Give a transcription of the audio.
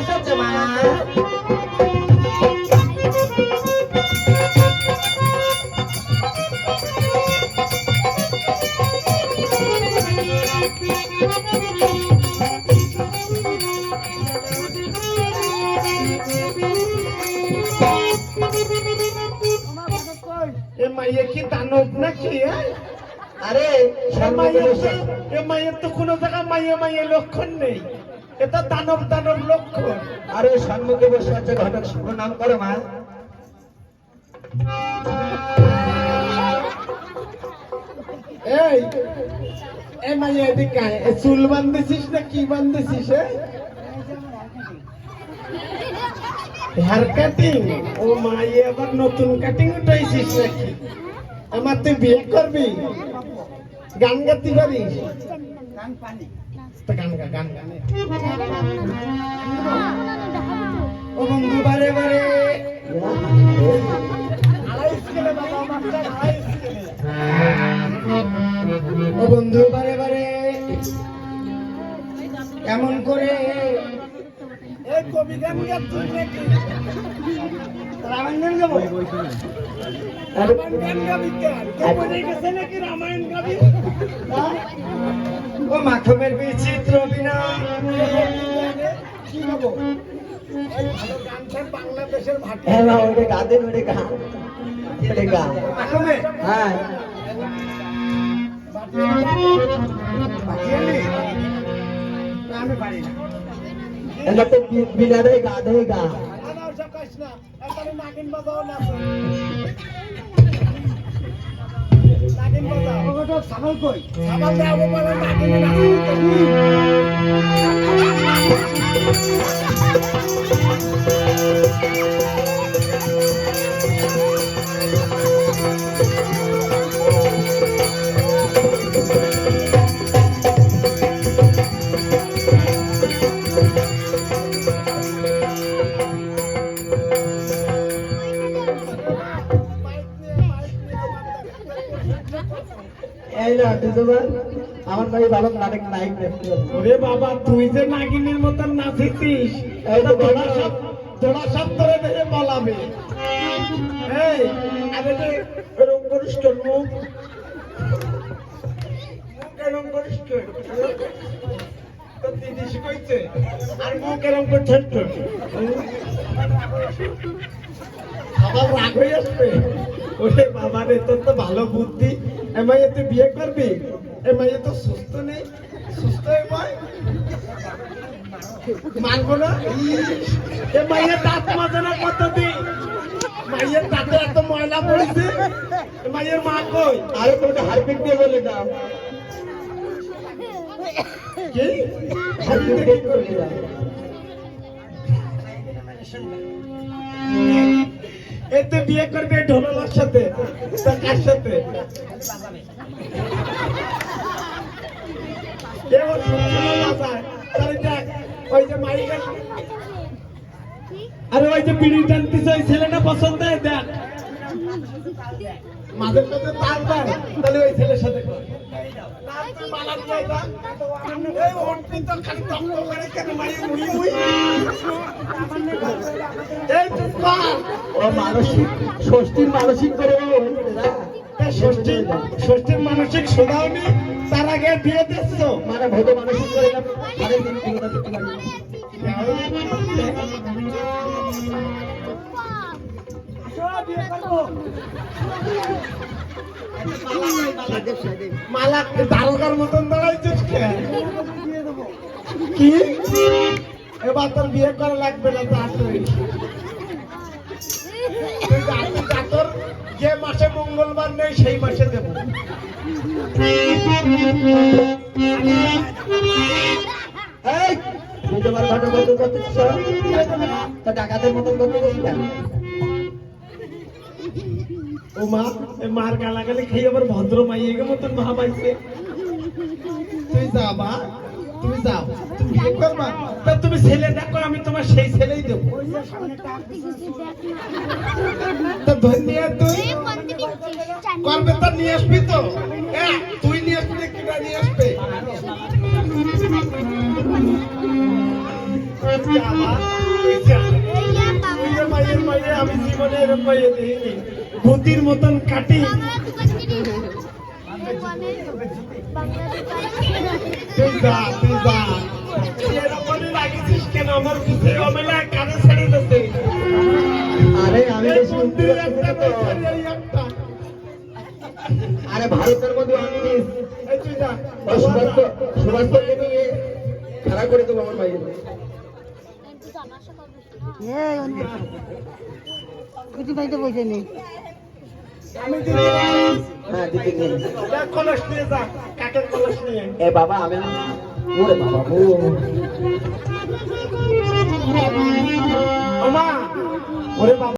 এসেছে মা। মাইয়ে কি দানব নাকি? আরে মাইয়ের তো কোনো জায়গা মাইয়ে মাইয়ে লক্ষণ নেই, এটা দানব দানব লক্ষণ। আরে সম্মুখে বসে আছে ঘটক, প্রণাম করো মা। এই মাইয়ে এদিকে চুল বান্ধেছিস না কি বান্ধেছিস? Hair cutting? ও মাইয়ে আবার নতুন কাটিং উঠাইছিস নাকি? আমার তুই বিয়ে করবি? গান গাতে পারিস? গান গা, গান গানে। ও বন্ধু বারে বারে ও বন্ধু বারে বারে কেমন করে কবি গান গাচ্ছিস নাকি? রামায়ণ গান গাবো? রামায়ণ গান গাবি কেন? বলে গেছে নাকি রামায়ণ গাবি? ও মাখমের বিচিত্র বিনা কি গাবো? বাংলাদেশের ভাষা। হ্যাঁ মা, ওটা গা দেন, ওটা গা, ওটা গা। মাখমে? হ্যাঁ আমি পারি না। এটা তো বিনা রে গা দে গা। নাগিন বাজাও না, নাগিন বাজাও। সাবাল কই? সাবাল যাবো বলে নাগিনে নাচি। এই না দুজোবার আমার ভাই ভালো নাটক নায়ক দেখতে। ওরে বাবা, তুই যে নাগিনের মতন নাচিছিস, তোরা সব ধরে ধরে বলাবে। এই আরে যে এরকম করিস তোর মুখ, এরকম করিস তোর দিদি শিখাইছে, আর মুখ এরকম করছে তোর। আবার রাগ হয়ে আসবে। ওরে বাবা রে, তোর তো ভালো বুদ্ধি। এমাইয়ে তুই বিয়ে করবি? এমাইয়ে তো সুস্থ নেই, সুস্থ মানবো না। এ মাইয়ের দাঁত মাজে না কতদিন? মাইয়ের দাঁতে এত ময়লা পড়েছে। মাইয়ের মা কই? আরে তোকে হারপিক দিয়ে বলে দাও। কি হারপিক দিয়ে বলে দাও। এতে বিয়ে করবে ঢোলার সাথে? তা কার সাথে? ওই যে মাইকা, আরে ওই যে বিড়ি টানতিস, ওই ছেলেটা পছন্দ হয়, দেখ মাঝে মাঝে তার দেয়, তাহলে ওই ছেলের সাথে কর। ও মানসিক ষষ্ঠীর মানসিক করে ষষ্ঠীর মানসিক শোধাওনি, তার আগে বিয়ে দিচ্ছ। মানে ভোট মানসিক করে আরেক দিন দিতে পারি। মালা দারোগার মতন দাঁড়াইছিস কি? এবার তোর বিয়ে করা লাগবে না, তোর যে মাসে মঙ্গলবার নেই সেই মাসে দেব। তোমার ঘটনা কত করতেছ? ডাকাতের মতন করতেছিস কেন? ও মা, মার গালাগালি খেয়ে আবার ভদ্র মাইয়ের মতন ভাব আইছে। তুই যা মা, তুমি যাও, তুমি বিয়ে করবা? তা তুমি ছেলে দেখো, আমি তোমার সেই ছেলেই দেবো। তা ধন্যবাদ। তুই করবে তা নিয়ে আসবি তো? তুই নিয়ে আসবি কিনা নিয়ে আসবে? যা মা, তুই যা। তুই যে মায়ের মায়ে আমি জীবনে এরকম মায়ে দেখিনি। ভূতির মতন কাটি। তুই যা, তুই যা। তুই এরকমই লাগিয়েছিস কেন? আমার বুঝে অমেলায় কানে ছেড়ে দিতে। আরে আমি এই বেশি মন্দিরে উত্তেজনা একটা করি না তো। বেচারি, এই একটা। আরে ভারতের মধ্যে আমি এই তুই যা। সুভাষকে নিয়ে খেলা করে দেবো আমার ভাইয়ের। কিছু পাইতে বসে নেই আমি দিদি হ্যাঁ দিদি নিয়ে। দেখ কলস নিয়ে যা, কাকের কলস নিয়ে। এ বাবা আমি ওরে বাবা ওমা, ওরে বাবা।